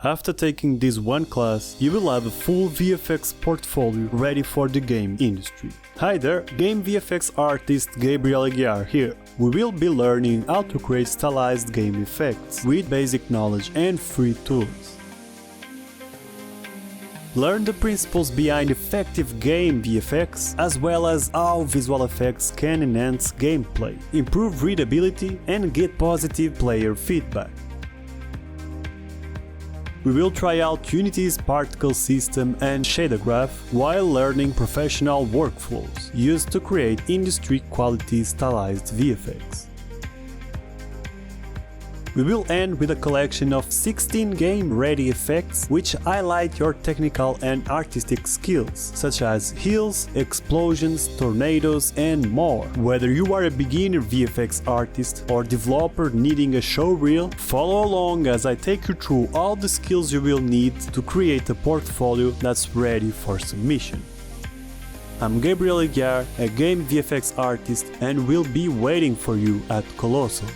After taking this one class, you will have a full VFX portfolio ready for the game industry. Hi there, game VFX artist Gabriel Aguiar here. We will be learning how to create stylized game effects with basic knowledge and free tools. Learn the principles behind effective game VFX, as well as how visual effects can enhance gameplay, improve readability, and get positive player feedback. We will try out Unity's particle system and shader graph while learning professional workflows used to create industry-quality stylized VFX. We will end with a collection of 16 game-ready effects which highlight your technical and artistic skills, such as hills, explosions, tornadoes, and more. Whether you are a beginner VFX artist or developer needing a showreel, follow along as I take you through all the skills you will need to create a portfolio that's ready for submission. I'm Gabriel Aguiar, a game VFX artist, and will be waiting for you at Colossal.